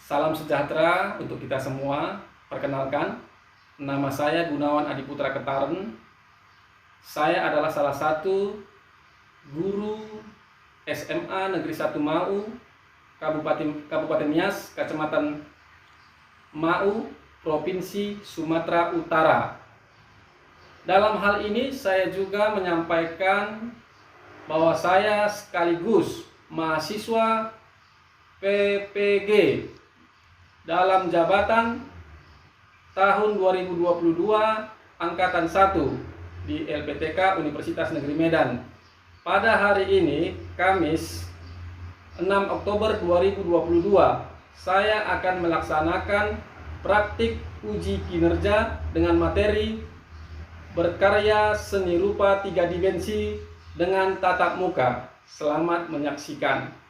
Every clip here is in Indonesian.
Salam sejahtera untuk kita semua. Perkenalkan, nama saya Gunawan Adiputra Ketaren. Saya adalah salah satu guru SMA Negeri 1 Mau, Kabupaten Nias, Kecamatan Mau, Provinsi Sumatera Utara. Dalam hal ini saya juga menyampaikan bahwa saya sekaligus mahasiswa PPG dalam jabatan tahun 2022 Angkatan 1 di LPTK Universitas Negeri Medan. Pada hari ini, Kamis 6 Oktober 2022, saya akan melaksanakan praktik uji kinerja dengan materi berkarya seni rupa 3 dimensi dengan tatap muka. Selamat menyaksikan.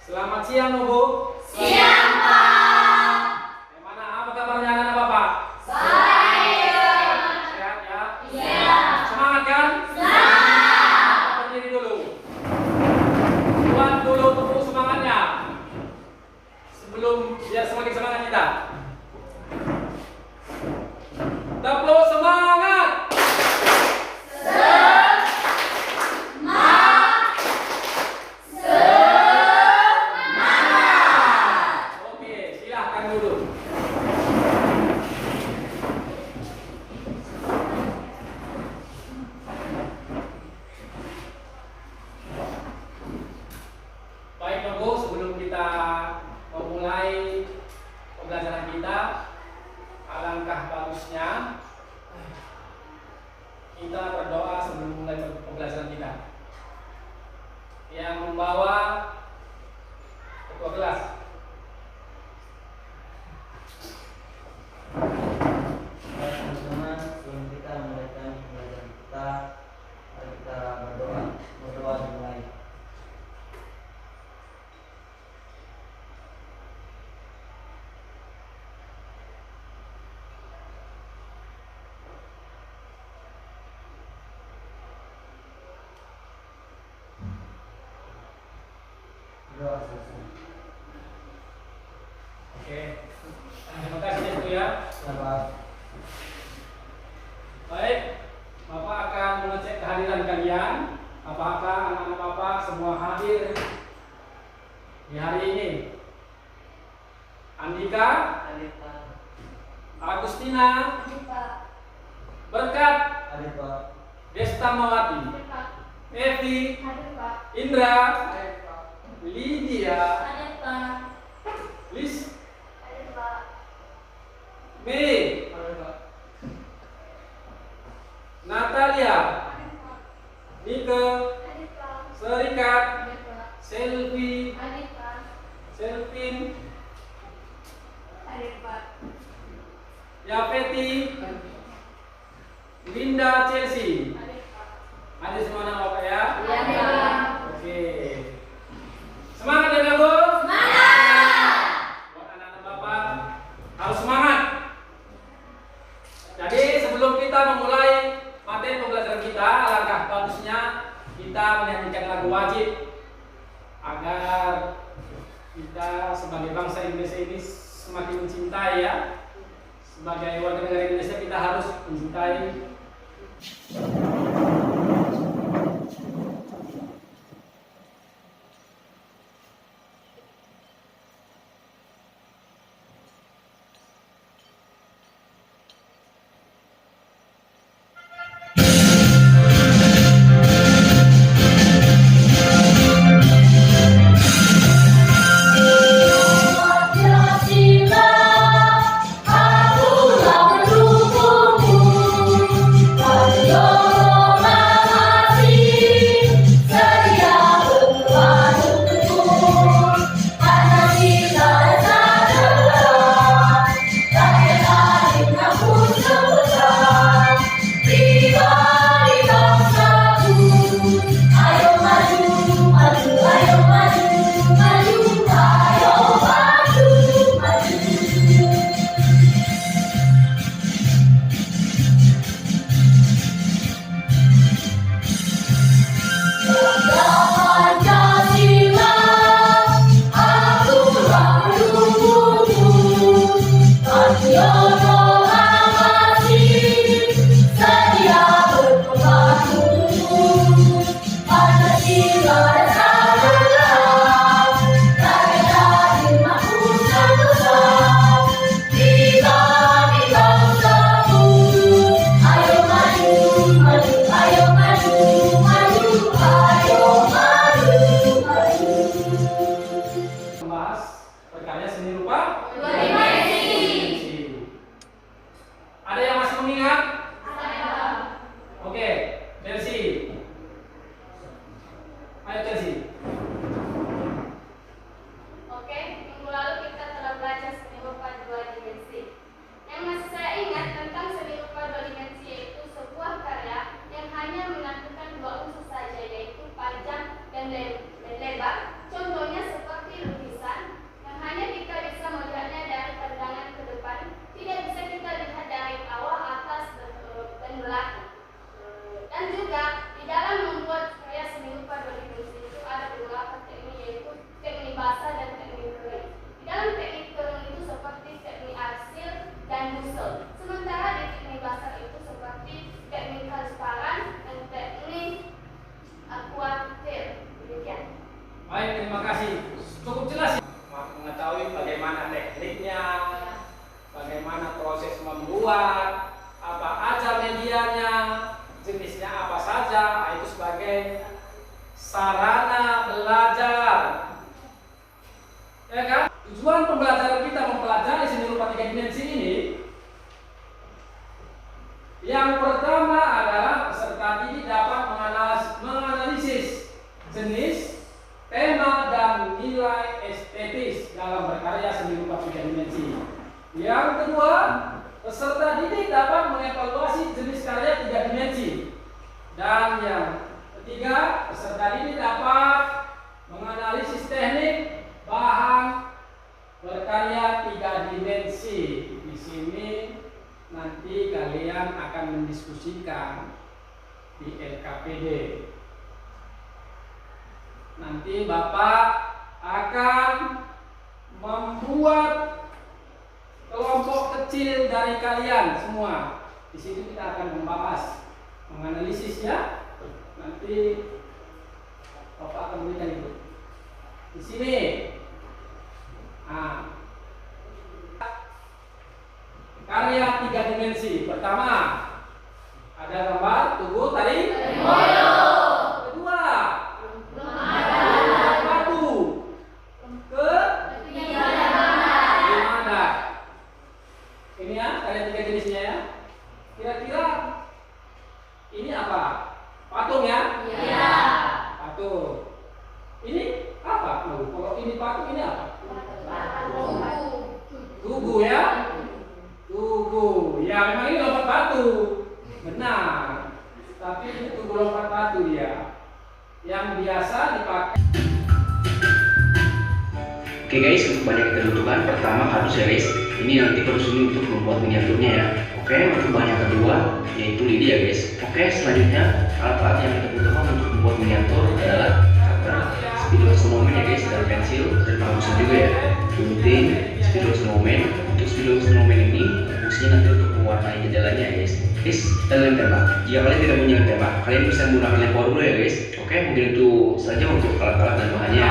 Selamat siang, Bu. Siang, Pak. Gimana? Apa kabarnya anak Bapak? Baik. Sehat ya? Iya. Semangat kan? Semangat. Berdiri dulu. Buat dulu tepuk semangatnya. Sebelum biar semakin semangat kita. Tepuk semangat. Sebelum kita memulai pembelajaran kita, alangkah bagusnya kita berdoa sebelum mulai pembelajaran kita. Yang membawa ketua kelas. Teman-teman, sebelum kita memulai pembelajaran kita, mari kita berdoa dimulai. Doa selesai. Oke. Terima kasih itu ya. Selamat. Baik, Bapak akan mengecek kehadiran kalian. Apakah anak-anak Bapak semua hadir di hari ini? Andika, Hadir Pak. Agustina, Hadir, Pak. Berkat, Hadir Pak. Desta Mawati, Hadir, Pak. Evi, Hadir, Pak. Indra, Hadir Pak. Lydia, Hadir, Pak. Liz, Hadir, Pak. Mei, Hadir Pak. Natalia, Hadir, Pak. Nike, Hadir, Pak. Serikat, Hadir, Pak. Selvi, Hadir, Pak. Selvin, Hadir, Pak. Yafeti, Linda, Chelsea. Hadir, Pak. Hadir semua anak Bapak ya? Iya, Pak. Oke. Semangat ya, Bu? Semangat. Buat anak-anak Bapak harus semangat. Jadi sebelum kita memulai materi pembelajaran kita, alangkah bagusnya kita menyanyikan lagu wajib agar kita sebagai bangsa Indonesia ini semakin mencintai ya. Sebagai warga negara Indonesia kita harus mencintai berkarya seni rupa Dua dimensi. Ada yang masih mengingat? Saya. Oke, Chelsea. Ayo Chelsea. Oke, minggu lalu kita telah belajar seni rupa dua dimensi. Yang masih saya ingat tentang seni rupa dua dimensi yaitu sebuah karya yang hanya menyatukan dua unsur saja, yaitu panjang dan lebar. Contohnya seperti lukisan yang hanya kita bisa melihatnya dari pandangan ke depan, tidak bisa kita lihat dari bawah, atas, dan belakang. Dan juga di dalam membuat karya seni rupa dua dimensi itu ada beberapa teknik, yaitu teknik basah dan teknik kering. Di dalam teknik kering itu seperti teknik arsil dan busel, sementara di teknik basah itu seperti teknik transparan dan teknik aquarelle. Demikian. Baik, terima kasih. Cukup jelas ya? Mengetahui bagaimana tekniknya, bagaimana proses membuat, apa aja medianya, jenisnya apa saja, itu sebagai sarana belajar. Ya kan? Tujuan pembelajaran kita mempelajari seni rupa tiga dimensi ini, yang pertama adalah peserta didik dapat menganalisis jenis, tema, dan nilai estetis dalam berkarya seni rupa tiga dimensi. Yang kedua, peserta didik dapat mengevaluasi jenis karya tiga dimensi. Dan yang ketiga, peserta didik dapat menganalisis teknik bahan berkarya tiga dimensi. Di sini nanti kalian akan mendiskusikan di LKPD. Nanti Bapak akan membuat kelompok kecil dari kalian semua. Di situ kita akan membahas, menganalisis ya. Nanti Bapak akan berikan itu. Di sini. Nah, karya tiga dimensi. Pertama, ada gambar tubuh tadi. Kedua, batu. Gimana? Ini ya, karya tiga jenisnya ya. Kira-kira ini apa? Patung ya? Iya. Patung. Ini apa? Kalau ini patung, ini apa? Tugu ya? Tugu. Ya memang ini lompat batu. Benar. Tapi ini tugu lompat batu ya. Yang biasa dipakai. Oke guys, untuk banyak kita butuhkan, pertama kardus ya guys. Ini nanti kardus ini untuk membuat miniaturnya ya. Oke, untuk bahan yang kedua yaitu lidi ya guys. Oke, selanjutnya alat-alat yang kita butuhkan untuk membuat miniatur adalah cutter, spidol snowman ya guys, dan pensil dan penghapusan juga ya. Gunting, spidol snowman. Untuk spidol snowman ini fungsinya nanti untuk mewarnai jendelanya ya guys. Guys, kita lem tembak. Jika kalian tidak punya lem tembak, kalian bisa menggunakan lem power dulu ya guys. Oke, mungkin itu saja untuk alat-alat dan bahannya.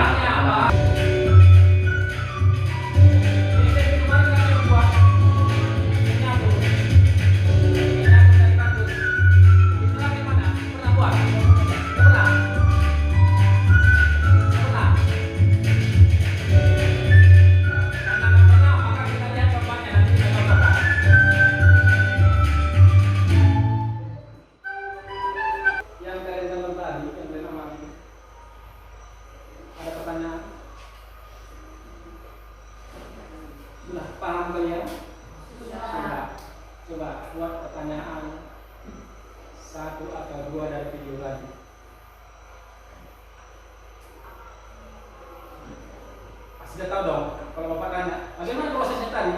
Sudah paham kalian? Sudah. Coba buat pertanyaan satu atau dua dari video tadi. Sudah tahu dong. Kalau Bapak tanya, bagaimana prosesnya tadi?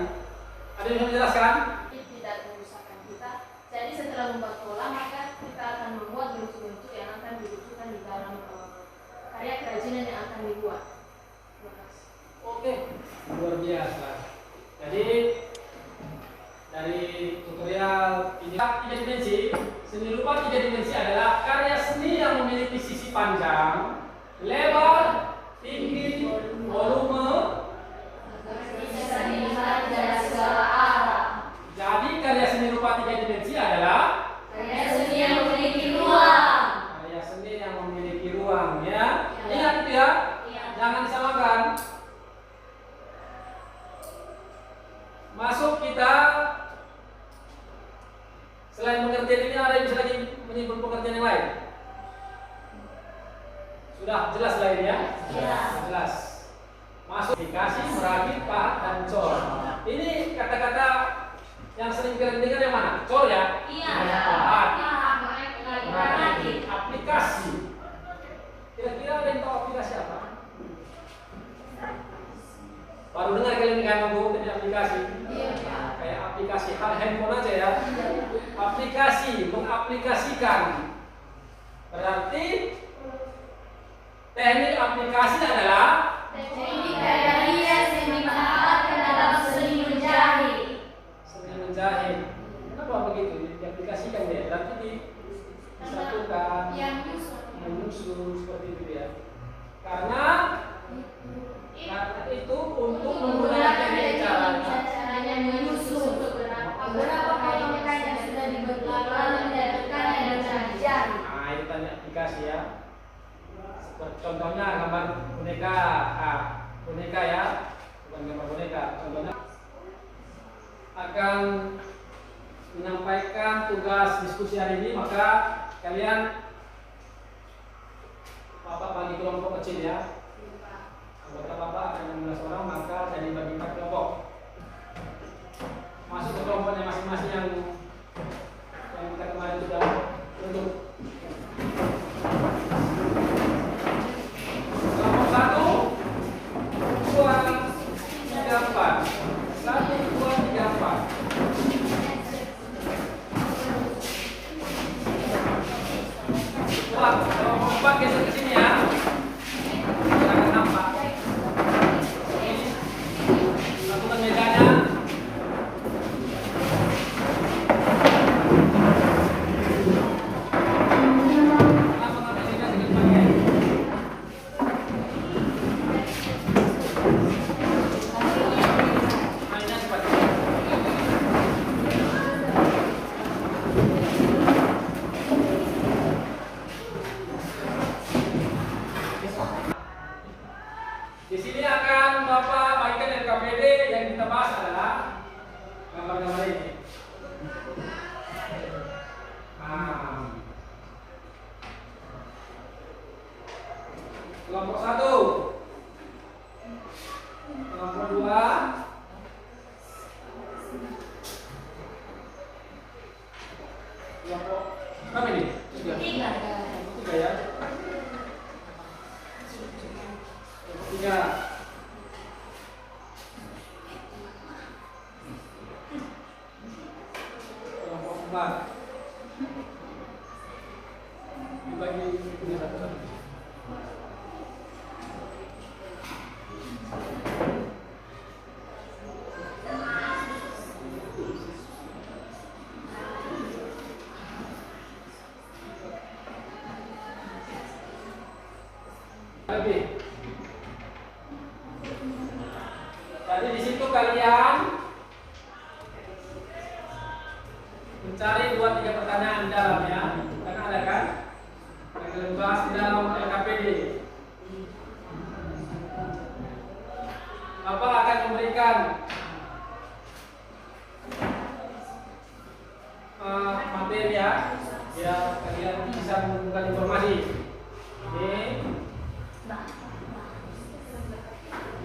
Ada yang bisa menjelaskan? Tidak merusakkan kita. Jadi setelah membuat pola, maka kita akan membuat bentuk-bentuk yang akan dibutuhkan di dalam karya kerajinan yang akan dibuat. Terima kasih. Oke, luar biasa. Jadi dari tutorial ini tiga dimensi, seni rupa tiga dimensi adalah karya seni yang memiliki sisi panjang, lebar, tinggi, volume. Bisa dilihat dari segala arah. Jadi karya seni rupa tiga dimensi adalah Karya seni yang memiliki ruang. karya seni yang memiliki ruang ya. Ya. Ingat itu ya, Iya. jangan disamakan. aplikasi, merakit, pahat, dan cor. Ini kata-kata yang sering kalian dengar yang mana? Cor ya? Iya. Pahat, Merakit. merakit, aplikasi. Kira-kira ada yang tahu aplikasi apa? Baru dengar kalian kan Bu tadi aplikasi? Iya. Kayak aplikasi handphone aja ya. Aplikasi, mengaplikasikan. Berarti teknik aplikasi adalah Teknik dari yang dimanfaatkan dalam seni menjahit. seni menjahit. Kenapa begitu? Diaplikasikan ya. Berarti disatukan, Yang nyusun. menyusun seperti itu ya. Karena itu untuk menggunakan caranya menyusun beberapa potongan yang sudah dibentuk lalu diadukkannya dengan jari. Nah, itu tanya aplikasi ya. Contohnya gambar boneka, boneka ya, bukan gambar boneka. Contohnya akan menyampaikan tugas diskusi hari ini, maka kalian Bapak bagi kelompok kecil ya. Anggota Bapak akan 16 orang, maka jadi bagi 4 kelompok. Masuk ke kelompoknya masing-masing yang kita kemarin sudah bentuk. Kelompok 1, 2, 3, 4. 1, 2, 3, 4. Wah, kelompok 4 geser ke sini ya. Jangan nampak. Lakukan mejanya. Di sini akan Bapak bagikan RKPD yang kita bahas adalah gambar-gambar ini. Kelompok 1, kelompok 2, kelompok berapa ini? 3 ya. 3. Kelompok 4. Dibagi punya satu-satu. Lebih. Jadi di situ kalian mencari 2-3 pertanyaan di dalamnya, karena ada kan yang kalian bahas di dalam LKPD. Bapak akan memberikan materi ya, biar kalian bisa mengumpulkan informasi.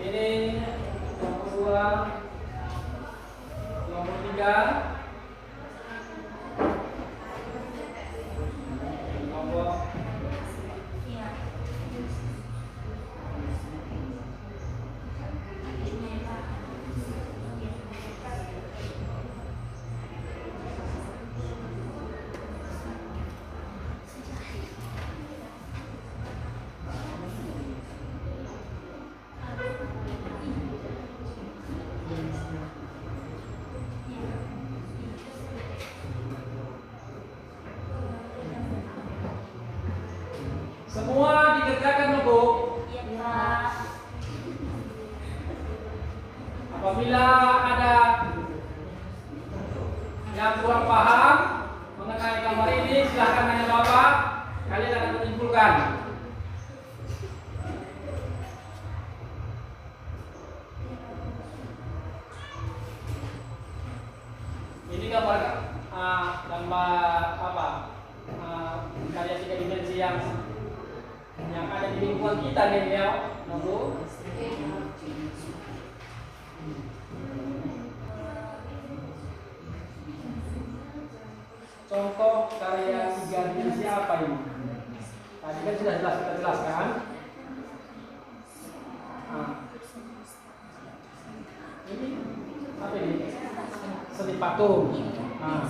Ini kelompok 2, kelompok 3, kelompok semua dikerjakan Bu. Apabila ada yang kurang paham mengenai gambar ini, silahkan tanya Bapak, kalian akan menyimpulkan. Ini gambar apa? Karya 3 dimensi yang ada di lingkungan kita nih ya, Bu. contoh karya 3 dimensi apa ini? Tadi kan sudah jelas kita jelaskan. Nah, ini apa ini? Seni patung. Nah,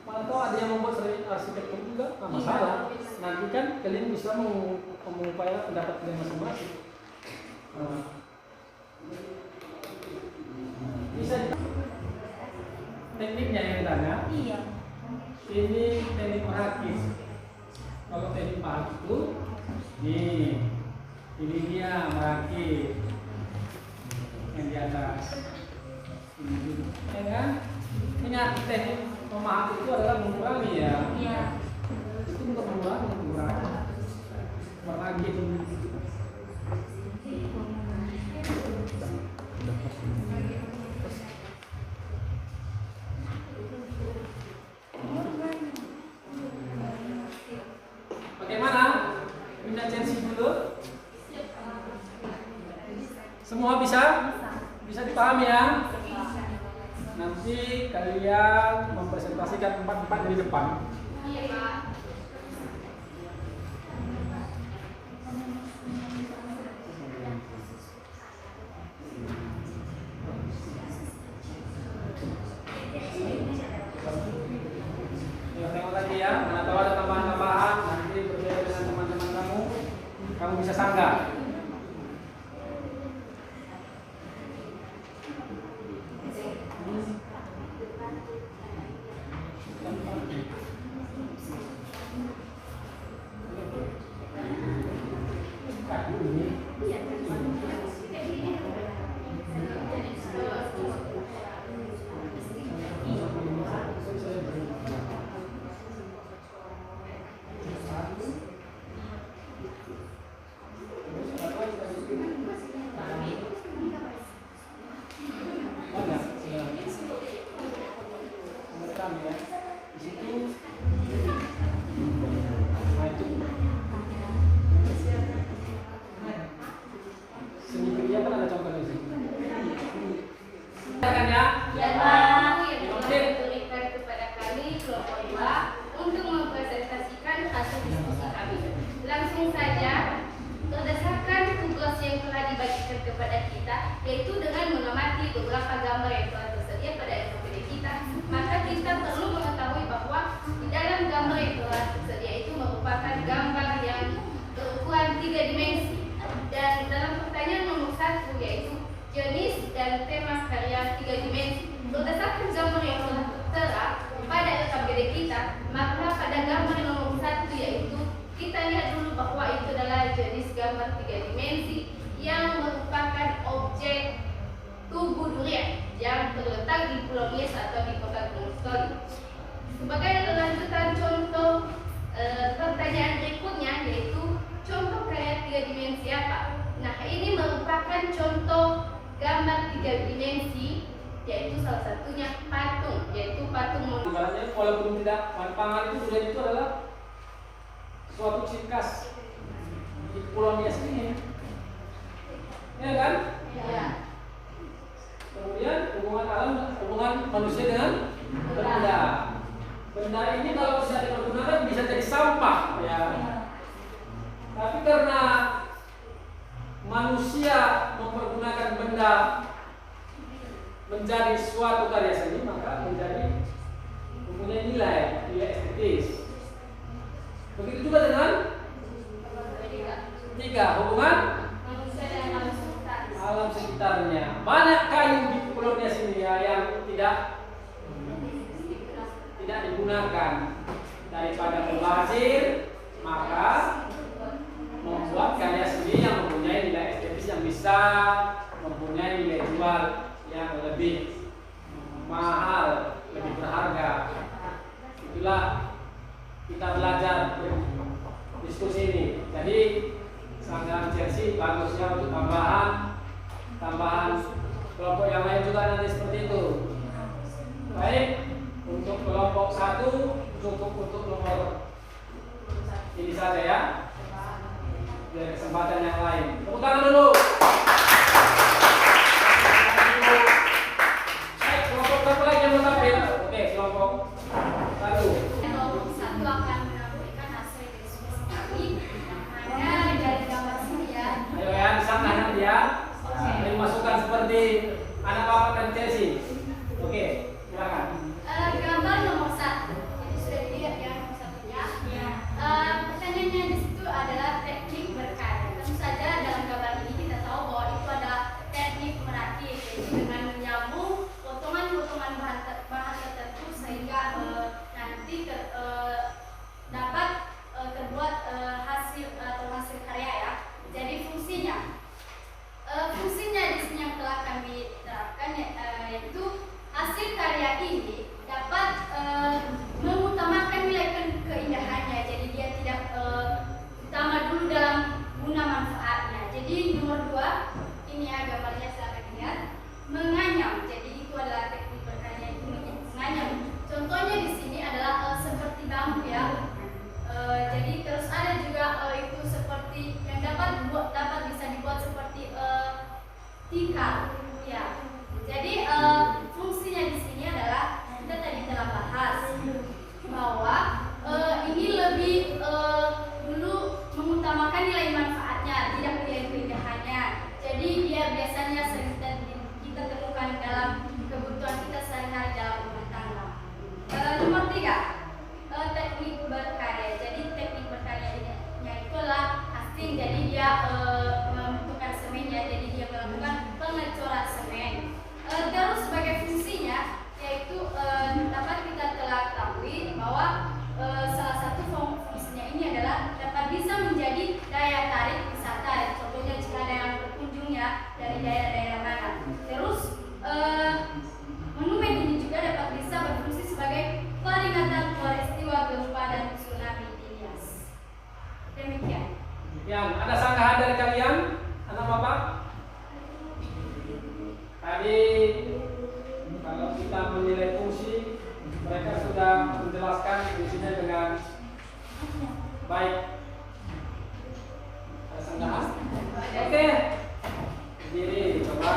mana tahu ada yang membuat seni arsitektur juga, nggak masalah. Nanti kan kalian bisa mengupayakan pendapat kalian masing-masing. Nah, bisa tekniknya yang ditanya. Iya. Ini teknik merakit. Kalau teknik merakit itu, ini dia merakit yang di atas. Ini, ya kan? Ingat teknik memahat itu adalah mengurangi ya. Iya. Itu untuk mengurangi. Merakit. Bagaimana? Minta Chelsea dulu. Semua bisa? Bisa dipahami ya? Nanti kalian mempresentasikan 4 dari depan. Iya, Pak. Tengok lagi ya, mana tahu ada tambahan-tambahan. Nanti berbeda dengan teman-teman kamu bisa sanggah. Langsung saja, berdasarkan tugas yang telah dibagikan kepada kita, yaitu dengan mengamati beberapa gambar yang telah tersedia pada ensiklopedia kita, maka kita perlu mengetahui bahwa di dalam gambar yang telah tersedia itu merupakan gambar yang berukuran 3 dimensi. Dan dalam pertanyaan nomor 1 yaitu jenis dan tema karya 3 dimensi. Berdasarkan gambar yang telah tertera pada ensiklopedia kita, maka pada gambar nomor 1 yaitu kita lihat dulu bahwa itu adalah jenis gambar 3 dimensi yang merupakan objek tubuh durian yang terletak di Pulau Nias atau di kota Gunung Sitoli. Sebagai lanjutan contoh pertanyaan berikutnya yaitu contoh karya 3 dimensi apa? Nah, ini merupakan contoh gambar 3 dimensi, yaitu salah satunya patung, yaitu patung monumen. Ibaratnya walaupun tidak pangan itu durian itu adalah suatu ciri khas di Pulau Nias ini, ya kan? Ya. Kemudian hubungan manusia dengan benda. Benda ini kalau tidak dipergunakan bisa jadi sampah, ya. Tapi karena manusia mempergunakan benda menjadi suatu karya seni, maka menjadi mempunyai nilai estetis. Begitu juga dengan 3, hubungan Manusia dan alam sekitar. alam sekitarnya. Banyak kayu di Pulau Nias ini ya yang tidak digunakan. Daripada membazir, maka membuat karya seni yang mempunyai nilai estetis yang bisa mempunyai nilai jual yang lebih mahal, lebih berharga. Itulah kita belajar diskusi ini. Jadi Sanggahan Chelsea bagusnya untuk tambahan kelompok yang lain juga nanti seperti itu. Baik, untuk kelompok 1 cukup untuk nomor ini saja ya. Biar kesempatan yang lain. Tepuk tangan dulu. Baik, kelompok berapa lagi yang mau tampil? Oke, kelompok 1. seperti anak bapak dan Chelsea. Oke, silakan. Gambar nomor 1. Jadi sudah dilihat ya nomor satunya. Pertanyaannya di situ adalah teknik berkarya. Tentu saja dalam gambar ini kita tahu bahwa itu adalah teknik merakit, yaitu dengan menyambung potongan-potongan bahan tertentu sehingga nanti dapat terbuat hasil atau hasil karya ya. Jadi fungsinya di sini yang telah kami terapkan yaitu hasil karya ini dapat mengutamakan nilai keindahannya. Jadi dia tidak utama dulu dalam guna manfaatnya. Jadi nomor 2 ini ya gambarnya, silakan lihat, menganyam. Jadi itu adalah teknik berkarya itu menganyam. Contohnya di sini adalah seperti bambu ya. Jadi terus ada juga itu seperti yang dapat bisa dibuat seperti tikar ya. Jadi fungsinya di sini adalah kita tadi telah bahas bahwa ini lebih dulu mengutamakan nilai manfaatnya, tidak nilai keindahannya. Jadi dia biasanya sering kita temukan dalam kebutuhan kita sehari-hari dalam rumah tangga. Nomor 3, teknik berkarya. Jadi teknik berkarya ini itu adalah casting. Jadi dia membutuhkan semennya. Jadi dia melakukan pengecoran semen. Terus sebagai fungsinya yaitu dapat kita telah ketahui bahwa salah satu fungsinya ini adalah dapat bisa menjadi daya tarik wisata. Contohnya jika ada yang berkunjung ya dari daerah-daerah mana. Terus monumen ini juga dapat bisa berfungsi sebagai peringatan peristiwa gempa dan tsunami di Nias. Demikian. Ada sanggahan dari kalian, anak bapak? Tadi kalau kita menilai fungsi, mereka sudah menjelaskan fungsinya dengan baik. Ada sanggahan? Oke. Berdiri, coba.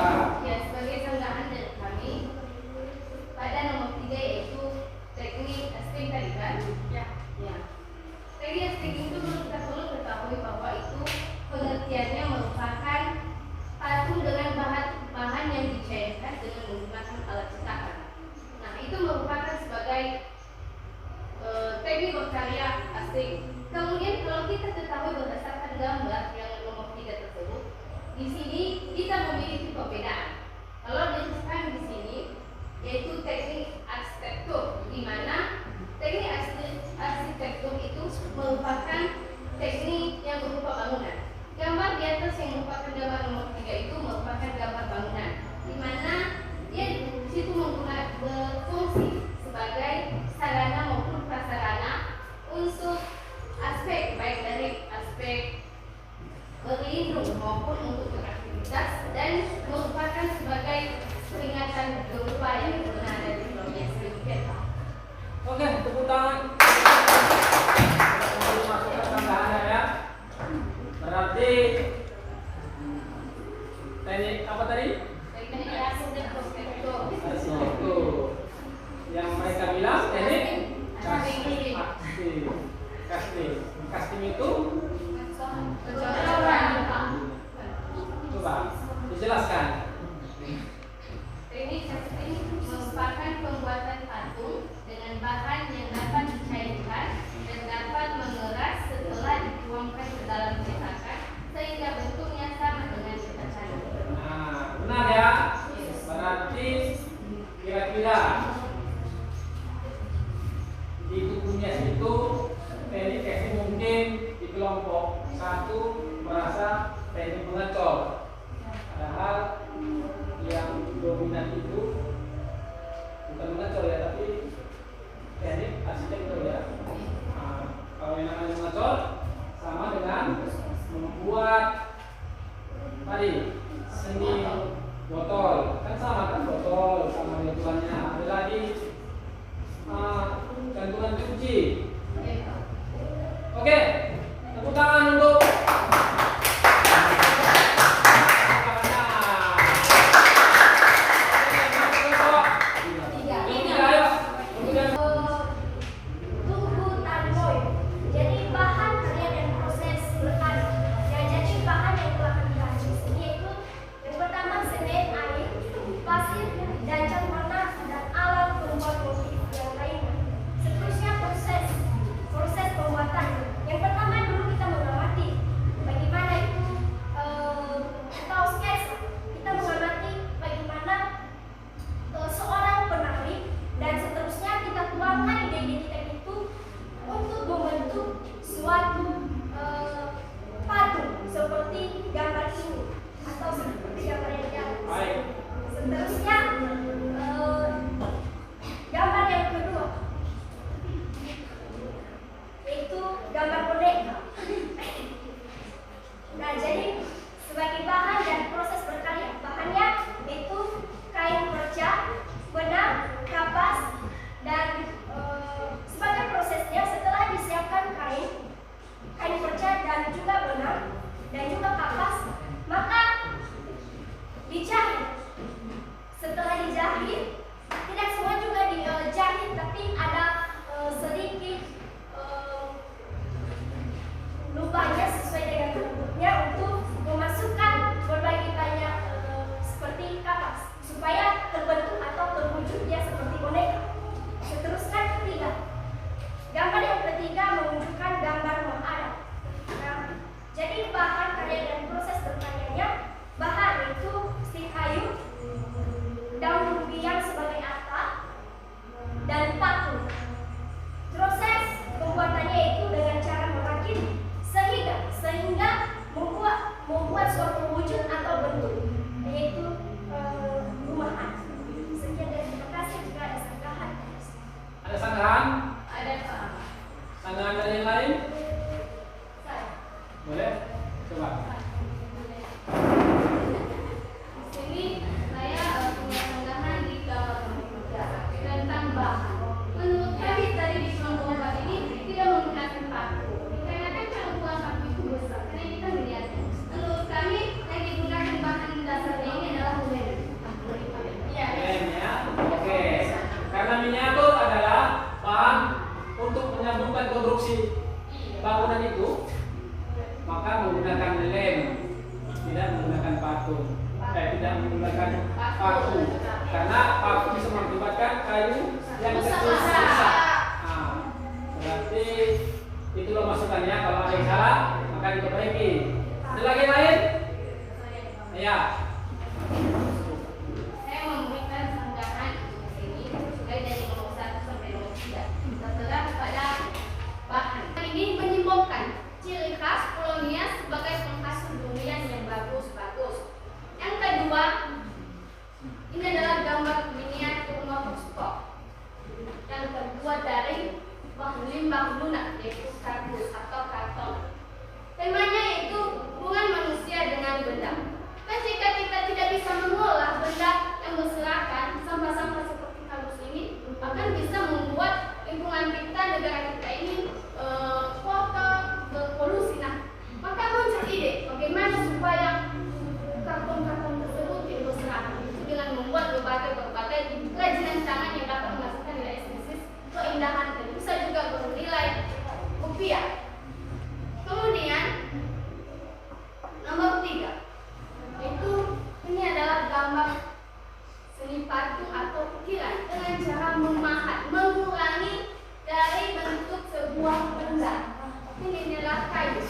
Ya, sebagai sanggahan dari kami pada nomor 3 yaitu teknik casting tadi kan? Ya. Teknik casting itu kita perlu ketahui bahwa itu pengertiannya merupakan patung dengan bahan yang dicairkan dengan menggunakan alat cetakan. Nah, itu merupakan sebagai teknik berkarya casting. Kemudian kalau kita ketahui berdasarkan gambar yang nomor 3 tersebut, di sini kita memiliki perbedaan. Kalau disebutkan di sini yaitu teknik arsitektur, di mana teknik arsitektur itu merupakan teknik yang berupa bangunan. Gambar di atas yang merupakan gambar nomor 3 itu merupakan gambar bangunan, di mana dia di situ menggunakan berfungsi sebagai sarana maupun prasarana untuk aspek baik dari aspek berlindung maupun untuk beraktivitas, dan merupakan sebagai peringatan gempa yang pernah ada di dunia sebelumnya. Oke, tepuk tangan. Masukkan tambahannya ya. Berarti teknik apa tadi? Teknik arsitektur. Arsitektur. Yang mereka bilang teknik casting itu coba dijelaskan. Teknik casting merupakan pembuatan patung dengan bahan yang dapat dicairkan dan dapat mengeras setelah dituangkan ke dalam cetakan sehingga bentuknya sama dengan cetakan. Nah, benar ya. Berarti kira-kira di tubuhnya itu teknik casting mungkin di kelompok 1 merasa teknik mengecor. Padahal yang dominan itu bukan mengecor ya, tapi teknik arsitektur ya. Nah, kalau yang namanya mengecor sama dengan membuat tadi seni botol, kan sama kan, botol sama gantungannya. Ada lagi gantungan kunci. Oke, tepuk tangan untuk Yang pertama semen, air, Seterusnya, gambar yang kedua yaitu gambar boneka. Nah, jadi sebagai bahan dan proses berkarya, bahannya yaitu kain perca, benang, kapas, dan sebagai prosesnya setelah disiapkan kain perca dan juga benang dan juga kapas, maka dijahit. Setelah dijahit, tidak semua juga dijahit, tapi ada sedikit lubangnya sesuai dengan bentuknya untuk memasukkan berbagai banyak seperti kapas supaya terbentuk atau terwujudnya seperti boneka. Seterusnya ketiga, gambar yang ketiga menunjukkan gambar mengadat. Nah, jadi bahan karya dan proses berkaryanya, bahan itu stik kayu, daun rubiang sebagai atap, dan paku. Proses pembuatannya itu dengan cara merakit sehingga membuat suatu wujud atau bentuk, yaitu rumahan. Sekian dan terima kasih. Jika ada sanggahan. Ada sanggahan? Ada Pak. Sanggahan dari yang lain? Saya. Boleh? Coba. Di sini saya punya sanggahan di gambar ketiga tentang bahan. Menurut kami tadi di kelompok ini tidak menggunakan paku. Dikarenakan campuran paku itu besar. Karena kita melihatnya. Menurut kami yang digunakan bahan dasarnya ini adalah lem. Iya. Lem ya. Oke. Karena miniatur adalah bahan untuk menyambungkan konstruksi bangunan itu, maka menggunakan lem, tidak menggunakan paku. Tidak menggunakan paku. Karena paku bisa mengakibatkan kayu yang kecil rusak. Nah, berarti itulah masukannya. Kalau ada yang salah, maka diperbaiki. Ada lagi yang lain? Ya. Saya memberikan sanggahan di sini mulai dari nomor 1 sampai nomor 3. Tertera pada bahan. Ini menyimbolkan ciri khas Polonia sebagai penghasil durian yang bagus-bagus. Yang kedua, ini adalah gambar miniatur motor sport yang terbuat dari bahan limbah lunak, yaitu kardus atau karton. Temanya yaitu hubungan manusia dengan benda. Ketika kita tidak bisa mengolah benda yang berserakan, sampah-sampah seperti kardus ini akan bisa membuat lingkungan kita, negara kita ini kotor, berpolusi. Nah, maka muncul ide bagaimana supaya karton-karton tersebut tidak berserakan, itu dengan membuat berbagai kerajinan tangan yang dapat menghasilkan nilai estetis, keindahan, dan bisa juga bernilai rupiah. Kemudian nomor 3, itu ini adalah gambar seni patung atau ukiran dengan cara memahat, mengurangi dari bentuk sebuah benda. Ini adalah kayu.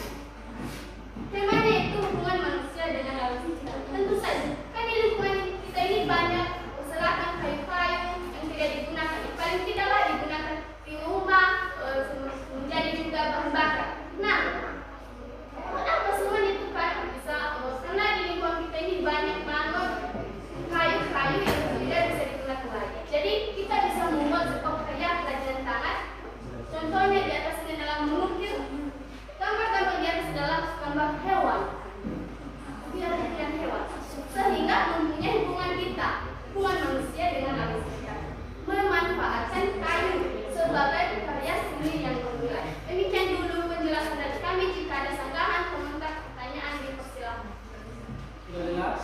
Temanya itu hubungan manusia dengan alam sekitar. Tentu saja, kan di lingkungan kita ini banyak berserakan kayu-kayu yang tidak digunakan. Paling tidaklah digunakan di rumah menjadi juga bahan bakar. Nah, apa semua itu kan bisa karena di lingkungan kita ini banyak banget kayu-kayu yang tidak bisa digunakan lagi. Jadi kita bisa membuat sebuah karya kerajinan tangan. Contohnya di atas ini adalah mengukir. Gambar-gambar di atas adalah gambar hewan, piaraan hewan, sehingga mempunyai hubungan kita, hubungan manusia dengan alam sekitar, memanfaatkan kayu sebagai karya seni yang bernilai. Demikian dulu penjelasan dari kami. Jika ada sanggahan, komentar, pertanyaan, dipersilakan. Sudah jelas?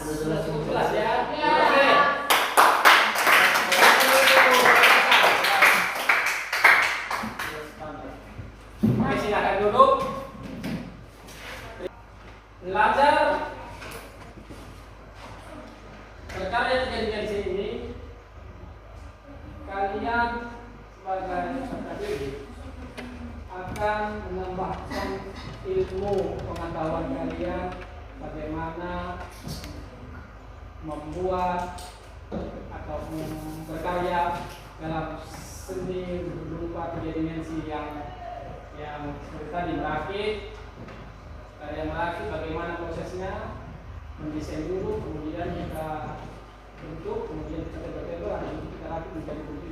Sudah Cukup jelas ya? Ya. Oke. Oke, silakan duduk. Belajar perkara yang terjadi di sini, kalian sebagai akademik akan menambahkan ilmu pengetahuan kalian bagaimana membuat atau berkarya dalam seni berupa 3 dimensi yang seperti tadi merakit, karya merakit bagaimana prosesnya, mendesain dulu, kemudian kita bentuk, kemudian kita tebak-tebak, nanti kita rakit menjadi buku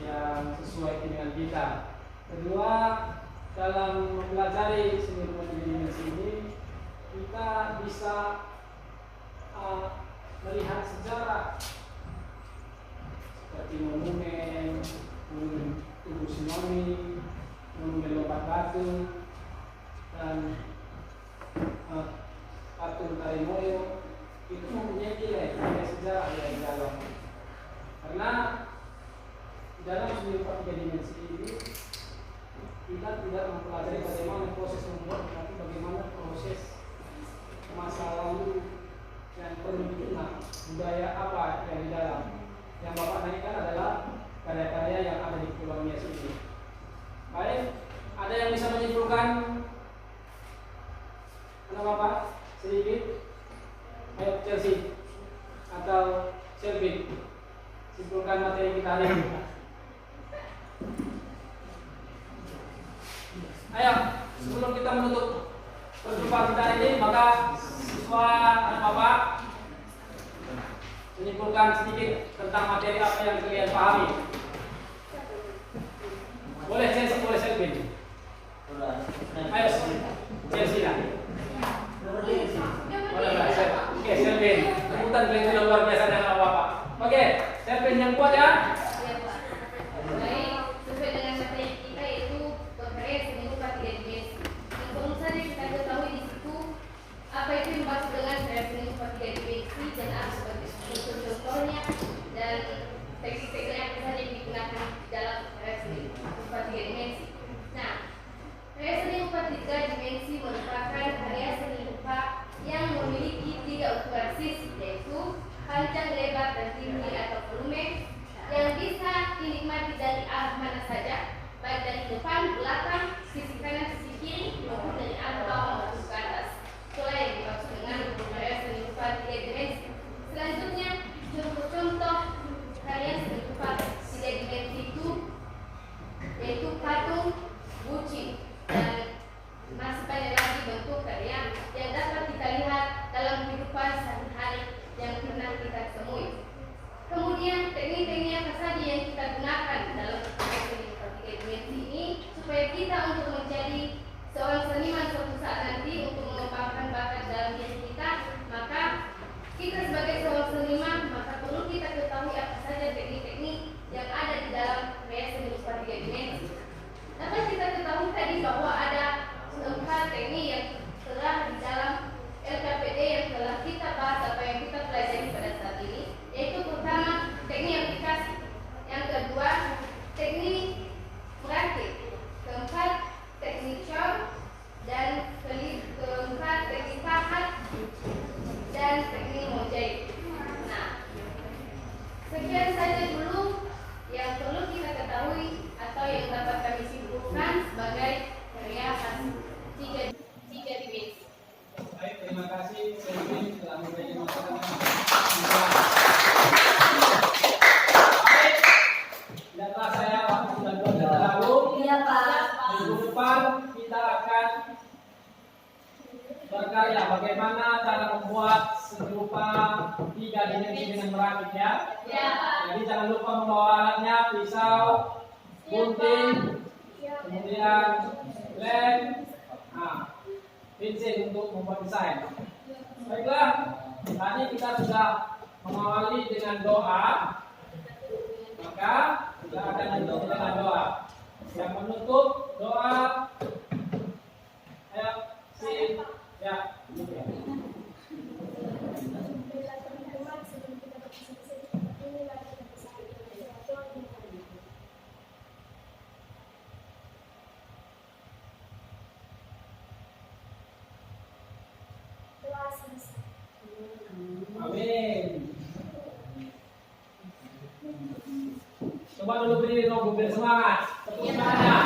yang sesuai dengan kita. Kedua, dalam mempelajari seni rupa 3 dimensi ini, kita bisa melihat sejarah seperti monumen Tugu Tsunami, monumen Lompat Batu, dan patung Tarimoyo. Itu mempunyai nilai sejarah yang dalam, karena dalam seni rupa 3 dimensi ini kita tidak mempelajari bagaimana proses membuat, tapi bagaimana proses masa lalu yang perlu dikenal, budaya apa yang di dalam. Yang Bapak naikkan adalah karya-karya yang ada di Kepulauan Nias ini. Baik, ada yang bisa menyimpulkan? Kenapa Bapak? Sedikit. Ayo Chelsea atau Selvin, simpulkan materi kita hari ini. Ayo, sebelum kita menutup perjumpaan kita hari ini, maka siswa dan Bapak menyimpulkan sedikit tentang materi apa yang kalian pahami. Boleh Chelsea, boleh Selvin. Ayo Chelsea lah. Oke, Selvin, rebutan kalian luar biasa dengan Bapak. Oke, Selvin yang kuat ya. Baik, sesuai dengan materi kita yaitu berkarya seni rupa 3 dimensi. Yang perlu saja kita ketahui di situ apa itu yang dimaksud dengan karya seni rupa 3 dimensi dan apa sebagai contohnya dan teknik-teknik apa saja yang digunakan dalam karya seni rupa 3 dimensi. Nah, karya seni rupa 3 dimensi merupakan karya seni rupa yang memiliki 3 ukuran sisi, yaitu panjang, lebar, dan tinggi atau volume, yang bisa dinikmati dari arah mana saja, baik dari depan, belakang, sisi kanan, sisi kiri, maupun dari arah bawah maupun ke atas. Itulah yang dimaksud dengan karya seni rupa 3 dimensi. Selanjutnya, contoh-contoh karya seni rupa 3 dimensi itu yaitu patung, guci, dan masih banyak lagi bentuk karya yang dapat kita lihat dalam kehidupan sehari-hari yang pernah kita temui. Kemudian teknik-teknik apa saja yang kita gunakan dalam seni rupa 3 dimensi ini supaya kita untuk menjadi seorang seniman suatu saat nanti untuk mengembangkan bakat dalam diri kita, maka kita sebagai seorang seniman maka perlu kita ketahui apa saja teknik-teknik yang ada di dalam karya seni rupa 3 dimensi. Dapat kita ketahui tadi bahwa ada 4 teknik yang telah di dalam LKPD yang telah kita bahas atau yang kita pelajari pada saat ini, yaitu pertama teknik aplikasi, yang kedua teknik merakit, keempat teknik charm, dan keempat teknik pahat dan teknik mozaik. Nah, sekian saja dulu yang perlu kita ketahui atau yang dapat kami simpulkan sebagai karya tiga dimensi. Baik, terima kasih Selvin telah memberi masukan. Baik, lihatlah saya waktu sudah 2 jam lalu. Iya Pak. Minggu depan kita akan berkarya bagaimana cara membuat seni rupa 3 dimensi dengan merakit ya. Ya, Pak. Jadi jangan lupa membawa alatnya, pisau, gunting, kemudian lem, pensil untuk membuat desain. Baiklah, tadi kita sudah mengawali dengan doa, maka kita akan menutup dengan doa. Yang menutup doa, ayo si ya. Amin. Coba dulu beri semangat. Tepuk tangannya.